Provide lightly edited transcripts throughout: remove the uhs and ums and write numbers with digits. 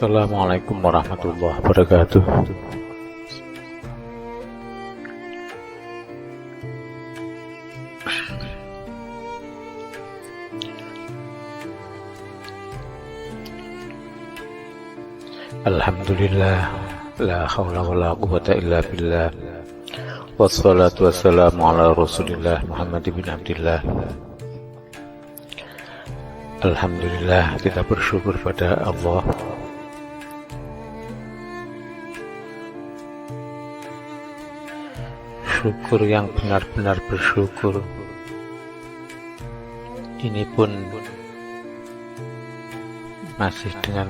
Assalamualaikum warahmatullahi wabarakatuh. Alhamdulillah, la haula wa la quwwata illa billah. Wassalatu wassalamu ala Rasulillah Muhammad bin Abdillah. Alhamdulillah, kita bersyukur pada Allah. Syukur yang benar-benar bersyukur. Ini pun masih dengan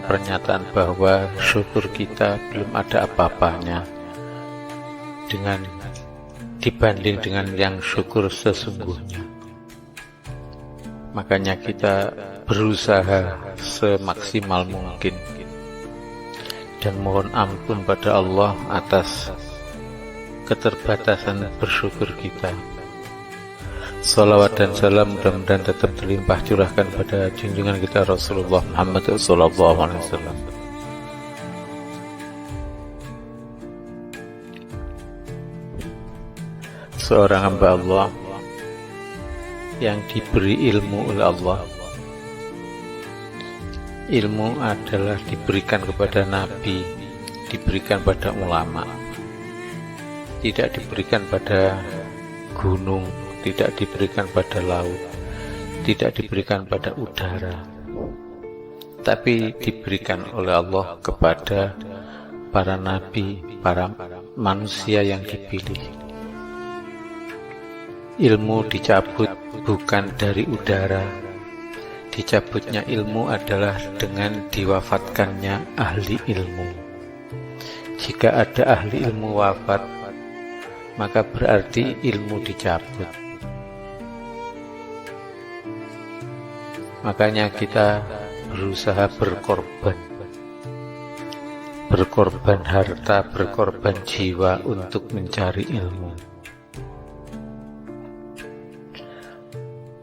pernyataan bahwa syukur kita belum ada apa-apanya dibanding dengan yang syukur sesungguhnya. Makanya kita berusaha semaksimal mungkin dan mohon ampun pada Allah atas keterbatasan bersyukur kita. Salawat dan salam mudah-mudahan tetap terlimpah curahkan pada junjungan kita Rasulullah Muhammad SAW. Seorang hamba Allah yang diberi ilmu oleh Allah. Ilmu adalah diberikan kepada Nabi, diberikan pada ulama, tidak diberikan pada gunung, tidak diberikan pada laut, tidak diberikan pada udara, tapi diberikan oleh Allah kepada para nabi, para manusia yang dipilih. Ilmu dicabut bukan dari udara. Dicabutnya ilmu adalah dengan diwafatkannya ahli ilmu. Jika ada ahli ilmu wafat, maka berarti ilmu dicabut. Makanya kita berusaha berkorban harta, berkorban jiwa untuk mencari ilmu.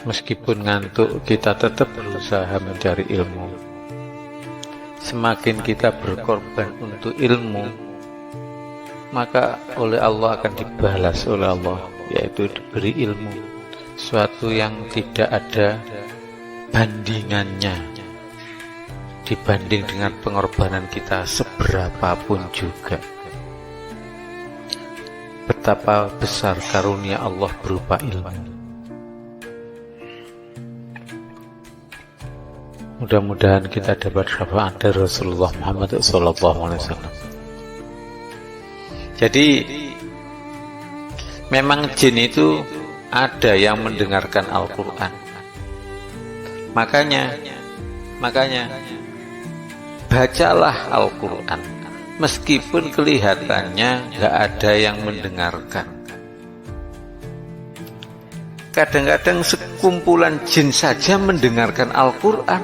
Meskipun ngantuk, kita tetap berusaha mencari ilmu. Semakin kita berkorban untuk ilmu, maka oleh Allah akan dibalas oleh Allah, yaitu diberi ilmu, suatu yang tidak ada bandingannya dibanding dengan pengorbanan kita seberapapun juga. Betapa besar karunia Allah berupa ilmu. Mudah-mudahan kita dapat syafaat dari Rasulullah Muhammad SAW. Jadi memang jin itu ada yang mendengarkan Al-Quran. Makanya bacalah Al-Quran, meskipun kelihatannya nggak ada yang mendengarkan. Kadang-kadang sekumpulan jin saja mendengarkan Al-Quran,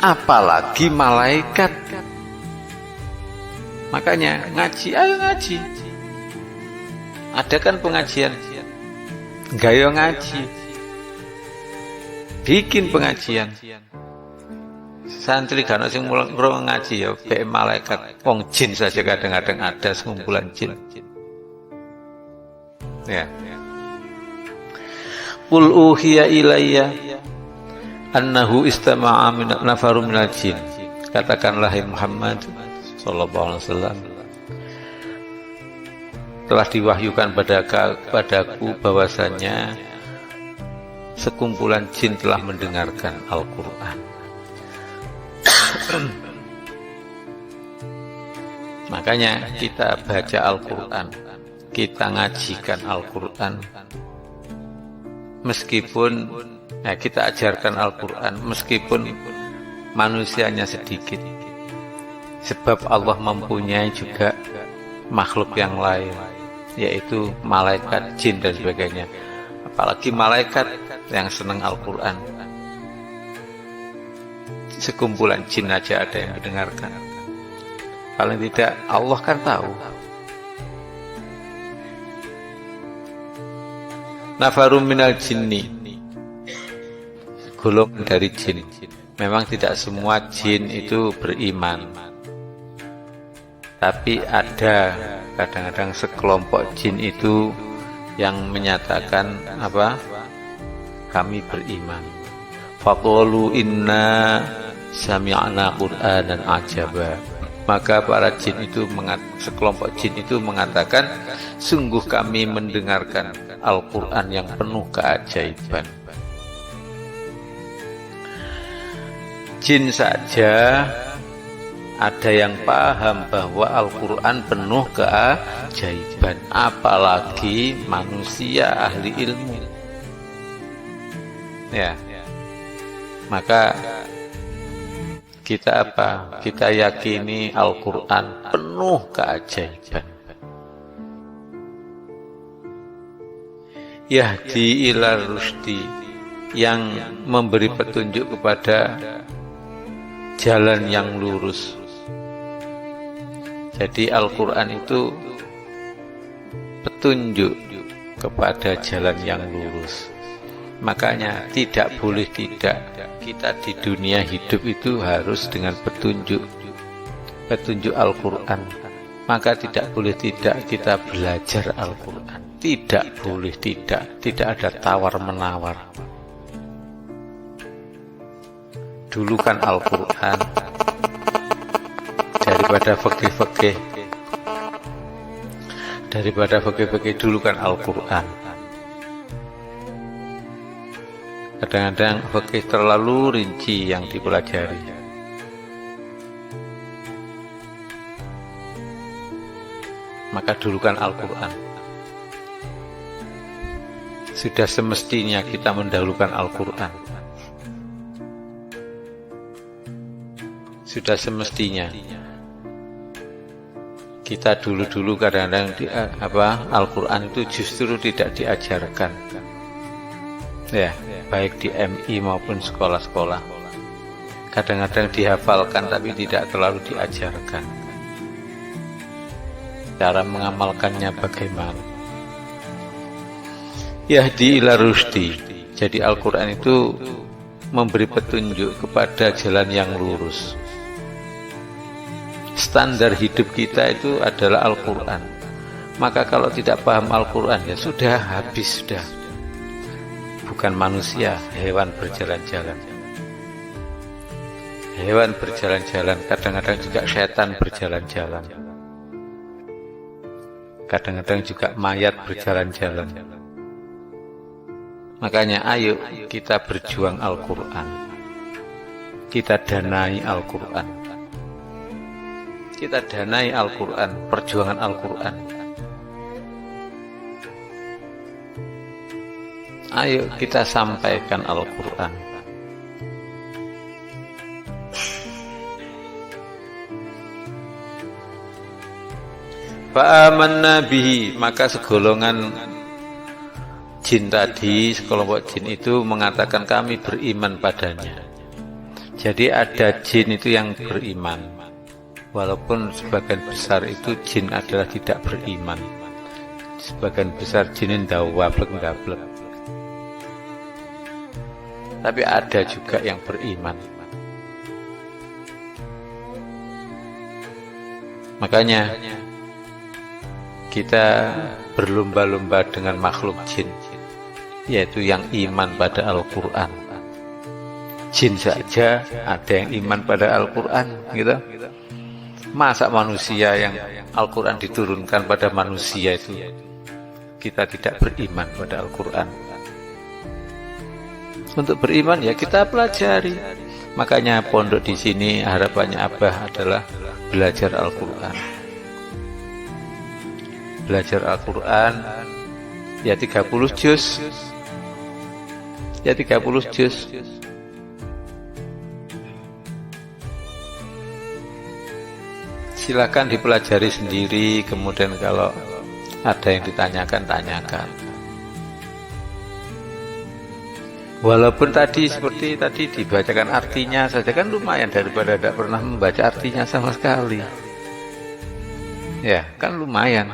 apalagi malaikat. Makanya ngaji, ayo ngaji. Ada kan pengajian, gayo ngaji, bikin pengajian. Santri kan sing mulai ngaji ya, be malaikat, wong jin saja kadang-kadang ada sekumpulan jin. Ya. Qul uhiya ilayya annahu istama'a nafarum minal jin. Katakanlah ya Muhammad sallallahu alaihi wasallam, telah diwahyukan padaku bahwasanya sekumpulan jin telah mendengarkan Al-Quran. Makanya kita baca Al-Quran, kita ngajikan Al-Quran, meskipun kita ajarkan Al-Quran meskipun manusianya sedikit, sebab Allah mempunyai juga makhluk yang lain, yaitu malaikat, jin dan sebagainya. Apalagi malaikat yang senang Al-Quran, sekumpulan jin aja ada yang mendengarkan. Paling tidak Allah kan tahu. Nafarum minal jinni, segolongan dari jin. Memang tidak semua jin itu beriman, tapi ada kadang-kadang sekelompok jin itu yang menyatakan apa? Kami beriman. Faqalu inna sami'na Qur'anan ajaba. Maka para jin itu sekelompok jin itu mengatakan, sungguh kami mendengarkan Al-Quran yang penuh keajaiban. Jin saja ada yang paham bahwa Al-Quran penuh keajaiban, apalagi manusia ahli ilmu. Ya, maka kita apa? Kita yakini Al-Quran penuh keajaiban. Yahdi ila rusdi, yang memberi petunjuk kepada jalan yang lurus. Jadi Al-Quran itu petunjuk kepada jalan yang lurus. Makanya tidak boleh tidak, kita di dunia hidup itu harus dengan petunjuk Al-Quran. Maka tidak boleh tidak kita belajar Al-Quran. Tidak boleh tidak ada tawar-menawar. Dulukan Al-Quran daripada fikih-fikih, dulukan Al-Quran. Kadang-kadang fikih terlalu rinci yang dipelajari. Maka dulukan Al-Quran. Sudah semestinya kita mendahulukan Al-Quran. Sudah semestinya kita dulu kadang-kadang Al-Quran itu justru tidak diajarkan. Ya, baik di MI maupun sekolah-sekolah. Kadang-kadang dihafalkan tapi tidak terlalu diajarkan. Cara mengamalkannya bagaimana? Yahdi ila rusdi. Jadi Al-Quran itu memberi petunjuk kepada jalan yang lurus. Standar hidup kita itu adalah Al-Quran. Maka kalau tidak paham Al-Quran, ya sudah habis sudah. Bukan manusia, hewan berjalan-jalan. Hewan berjalan-jalan, kadang-kadang juga setan berjalan-jalan. Kadang-kadang juga mayat berjalan-jalan. Makanya ayo kita berjuang Al-Quran. Kita danai Al-Quran. Kita danai Al-Quran, perjuangan Al-Quran. Ayo kita sampaikan Al-Quran. Fa'amanna bihi, maka segolongan jin tadi, sekelompok jin itu mengatakan kami beriman padanya. Jadi ada jin itu yang beriman, walaupun sebagian besar itu jin adalah tidak beriman. Sebagian besar jin ndablek. Tapi ada juga yang beriman. Makanya kita berlomba-lomba dengan makhluk jin, yaitu yang iman pada Al-Quran. Jin saja ada yang iman pada Al-Quran, gitu. Masa manusia yang Al-Quran diturunkan pada manusia itu kita tidak beriman pada Al-Quran? Untuk beriman ya kita pelajari. Makanya pondok di sini harapannya Abah adalah belajar Al-Quran. Belajar Al-Quran ya 30 juz. Ya 30 juz. Silakan dipelajari sendiri, kemudian kalau ada yang ditanyakan, tanyakan. Walaupun tadi seperti tadi dibacakan artinya saja kan lumayan daripada tidak pernah membaca artinya sama sekali. Ya, kan lumayan.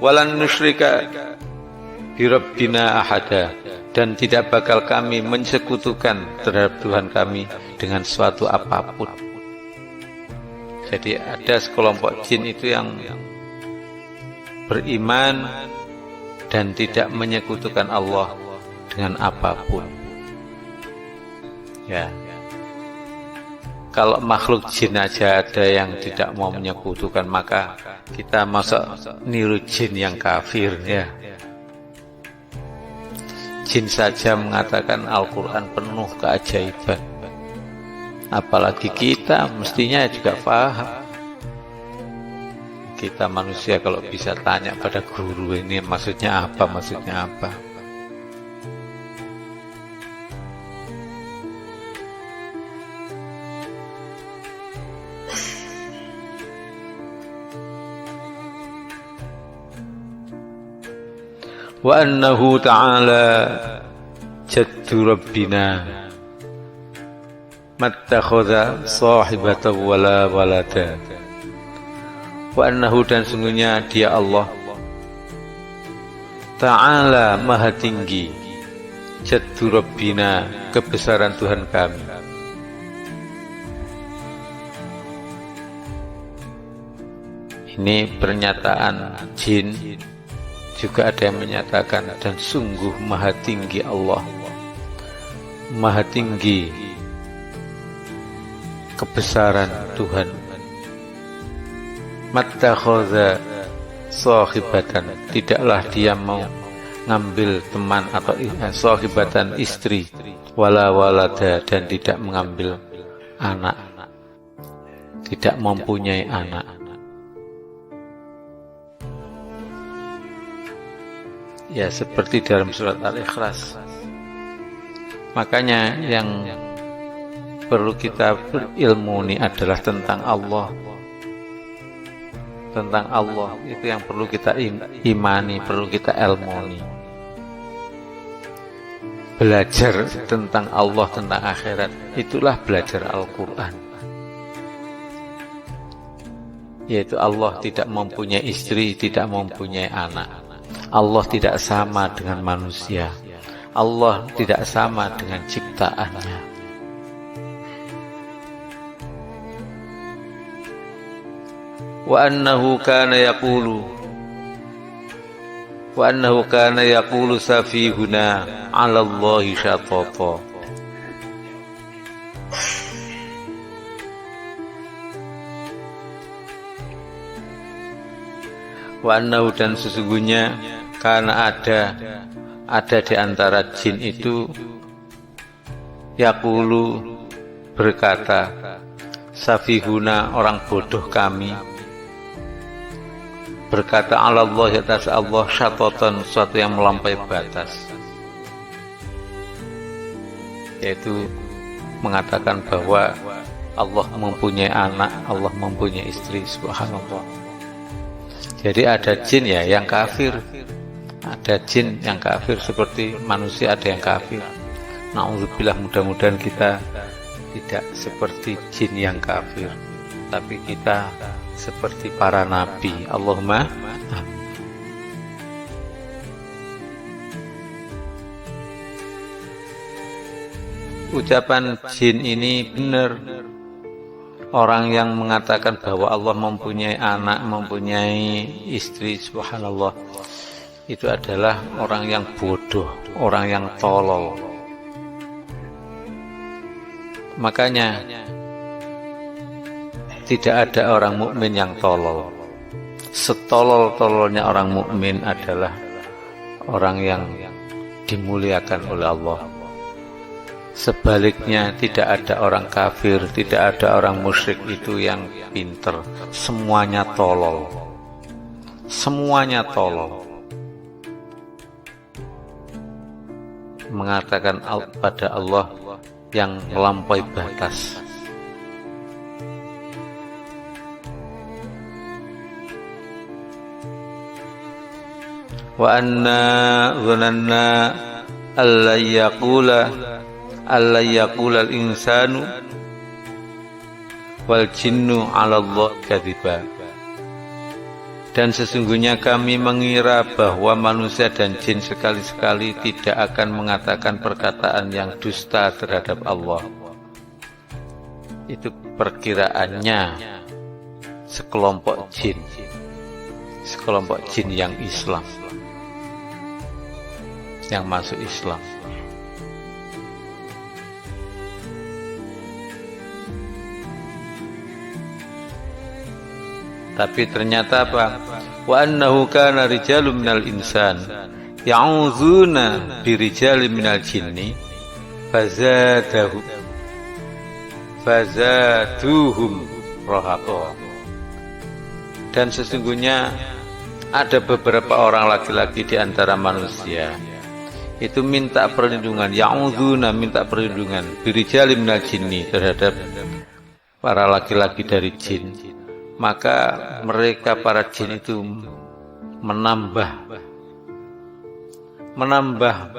walan nusyrika birabbina ahada, dan tidak bakal kami mensekutukan terhadap Tuhan kami dengan suatu apapun. Jadi ada sekelompok jin itu yang beriman dan tidak menyekutukan Allah dengan apapun. Ya, kalau makhluk jin aja ada yang tidak mau menyekutukan, maka kita masuk niru jin yang kafir, ya. Jin saja mengatakan Al-Quran penuh keajaiban, apalagi kita mestinya juga paham. Kita manusia kalau bisa tanya pada guru, ini maksudnya apa, maksudnya apa. Wa annahu ta'ala jaddu rabbina mattakhadha sahibatan wala walada. Wa annahu, dan sungguhnya dia Allah ta'ala maha tinggi, jaddu rabbina, kebesaran Tuhan kami. Ini pernyataan jin. Juga ada yang menyatakan, dan sungguh maha tinggi Allah, maha tinggi kebesaran Tuhan. Mattakhadha sahibatan, tidaklah dia mau ngambil teman atau sahibatan istri, wala walada, dan tidak mengambil anak, tidak mempunyai anak. Ya, seperti dalam surat Al-Ikhlas. Makanya yang perlu kita berilmu ini adalah tentang Allah. Tentang Allah itu yang perlu kita imani, perlu kita ilmuni. Belajar tentang Allah, tentang akhirat, itulah belajar Al-Quran. Yaitu Allah tidak mempunyai istri, tidak mempunyai anak. Allah tidak sama dengan manusia. Allah tidak sama dengan ciptaannya. Wa annahu kana yaqulu safihuna 'ala Allahi syatata. Wa annahu, dan sesungguhnya karena ada di antara jin itu yaqulu, berkata, safihuna, orang bodoh kami, berkata ala Allah, atas Allah, syatatan, suatu yang melampaui batas, yaitu mengatakan bahwa Allah mempunyai anak, Allah mempunyai istri. Subhanallah. Jadi ada jin ya yang kafir, ada jin yang kafir seperti manusia ada yang kafir. Na'udzubillah, mudah-mudahan kita tidak seperti jin yang kafir, tapi kita seperti para nabi. Allahumma amin. Ucapan jin ini benar. Orang yang mengatakan bahwa Allah mempunyai anak, mempunyai istri, subhanallah, itu adalah orang yang bodoh, orang yang tolol. Makanya tidak ada orang mukmin yang tolol. Setolol-tololnya orang mukmin adalah orang yang dimuliakan oleh Allah. Sebaliknya, tidak ada orang kafir, tidak ada orang musyrik itu yang pinter. Semuanya tolol. Semuanya tolol. Mengatakan pada Allah yang melampaui batas. Wa anna dhananna alla yaqula al-insanu wal jinnu 'ala Allah kadziba. Dan sesungguhnya kami mengira bahwa manusia dan jin sekali-sekali tidak akan mengatakan perkataan yang dusta terhadap Allah. Itu perkiraannya sekelompok jin yang Islam, yang masuk Islam. Tapi ternyata apa? Wa annahu kana rijalun minal insan ya'udzuuna birijalin minal jinni fazaduhum rahaqa. Dan sesungguhnya ada beberapa orang laki-laki di antara manusia itu minta perlindungan, ya'udzuuna, minta perlindungan birijalin minal jinni, terhadap para laki-laki dari jin. Maka mereka para jin itu menambah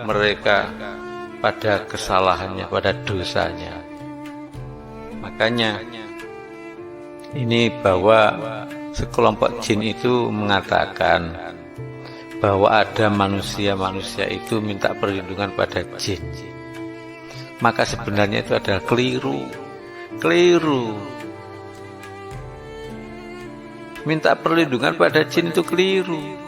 mereka pada kesalahannya, pada dosanya. Makanya ini bahwa sekelompok jin itu mengatakan bahwa ada manusia itu minta perlindungan pada jin. Maka sebenarnya itu adalah keliru. Minta perlindungan pada jin itu keliru.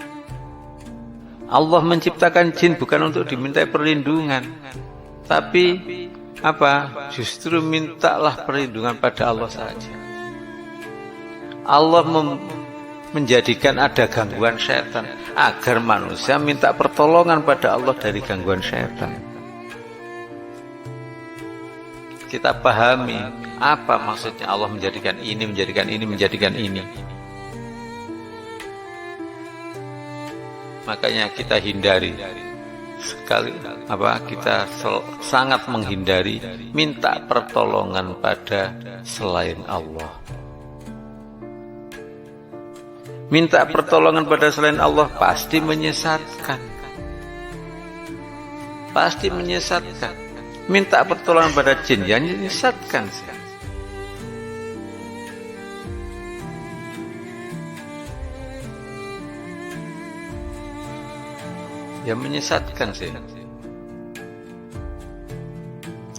Allah menciptakan jin bukan untuk dimintai perlindungan, tapi apa? Justru mintalah perlindungan pada Allah saja. Allah menjadikan ada gangguan setan agar manusia minta pertolongan pada Allah dari gangguan setan. Kita pahami apa maksudnya Allah menjadikan ini, menjadikan ini. Makanya kita hindari sekali, kita sangat menghindari minta pertolongan pada selain Allah. Minta pertolongan pada selain Allah pasti menyesatkan. Minta pertolongan pada jin yang menyesatkan. Yang menyesatkan sih.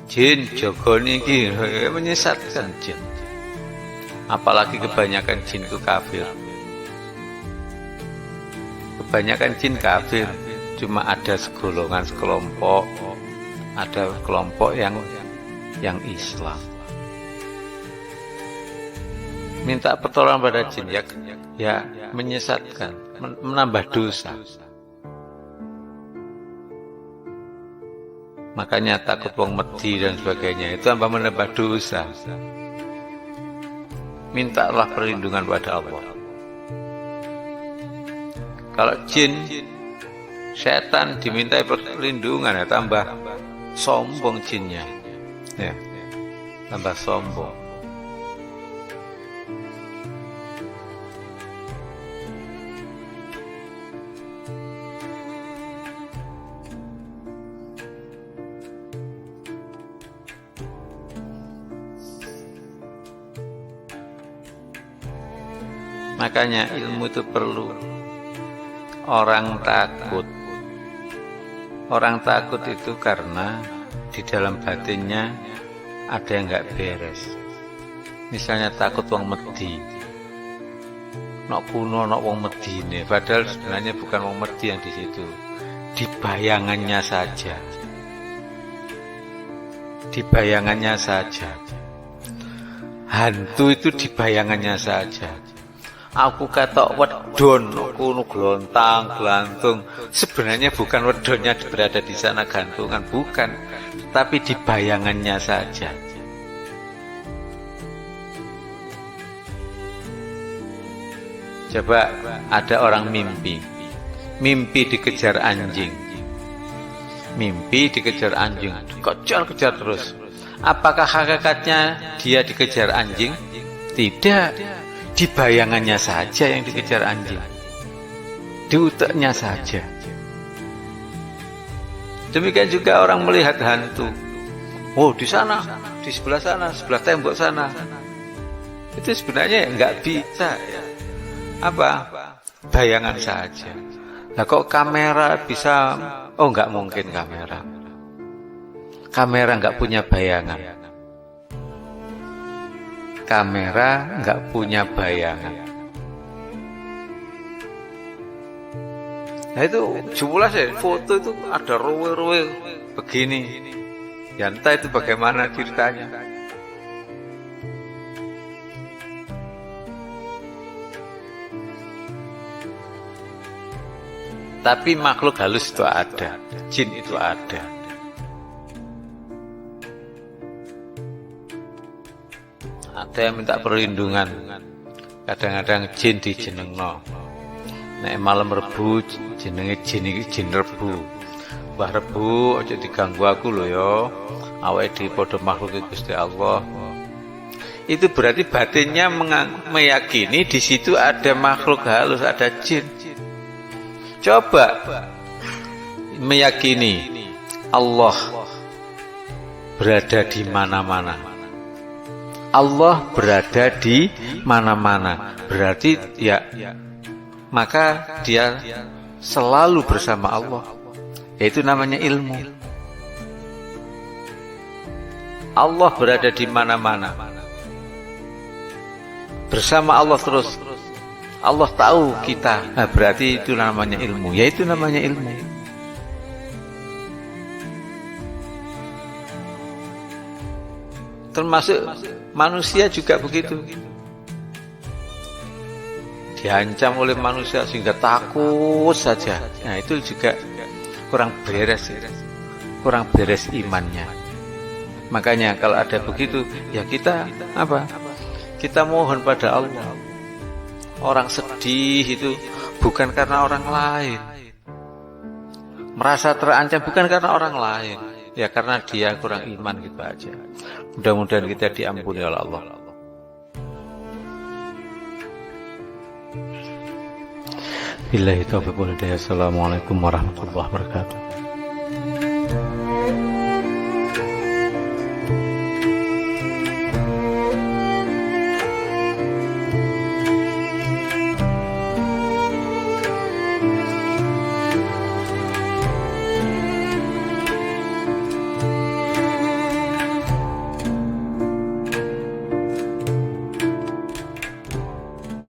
Jin jogoni iki menyesatkan jin. Apalagi kebanyakan jin itu kafir. Kebanyakan jin kafir, cuma ada sekelompok, ada kelompok yang Islam. Minta pertolongan pada jin ya menyesatkan, menambah dosa. Makanya takut wong medhi dan sebagainya itu tambah menambah dosa. Mintalah perlindungan pada Allah. Kalau jin, setan dimintai perlindungan ya tambah sombong jinnya. Ya, tambah sombong. Makanya ilmu itu perlu. Orang takut itu karena di dalam batinnya ada yang nggak beres. Misalnya takut wong medhi, nok kuno nok wong medhi ini, padahal sebenarnya bukan wong medhi yang di situ. Di bayangannya saja. Hantu itu di bayangannya saja. Aku kata wedon, kuno glontang, gelantung. Sebenarnya bukan wedonnya berada di sana, gantungan bukan, tapi di bayangannya saja. Coba ada orang mimpi dikejar anjing, kejar terus. Apakah hakikatnya dia dikejar anjing? Tidak. Di bayangannya saja yang dikejar anjing, di uteknya saja. Demikian juga orang melihat hantu. Oh, di sana, di sebelah sana, sebelah tembok sana. Itu sebenarnya nggak bisa. Ya. Apa? bayangan saja. Nah kok kamera bisa, oh nggak mungkin kamera. Kamera nggak punya bayangan. Kamera nggak punya bayangan. Nah itu jelas ya, foto itu ada ruwe-ruwe begini. Ya entah itu bagaimana ceritanya. Tapi makhluk halus itu ada, jin itu ada. Ada yang minta perlindungan, kadang-kadang jin dijenengno. Nek malam rebu jenenge jin rebu. Mbah rebu aja diganggu aku lho ya. Awake dhewe padha makhluk Gusti Allah. Itu berarti batinnya meyakini di situ ada makhluk halus, ada jin. Coba meyakini Allah berada di mana-mana. Allah berada di mana-mana. Berarti ya maka dia selalu bersama Allah. Yaitu namanya ilmu. Allah berada di mana-mana. Bersama Allah terus. Allah tahu kita, nah, berarti itu namanya ilmu. Ya itu namanya ilmu. Termasuk manusia juga begitu. Diancam oleh manusia sehingga takut saja. Nah itu juga kurang beres, kurang beres imannya. Makanya kalau ada begitu, ya kita apa? Kita mohon pada Allah. Orang sedih itu bukan karena orang lain. Merasa terancam bukan karena orang lain. Ya karena dia kurang iman gitu aja. Mudah-mudahan kita diampuni oleh Allah. Billahi taufiq wal hidayah. Assalamualaikum warahmatullahi wabarakatuh.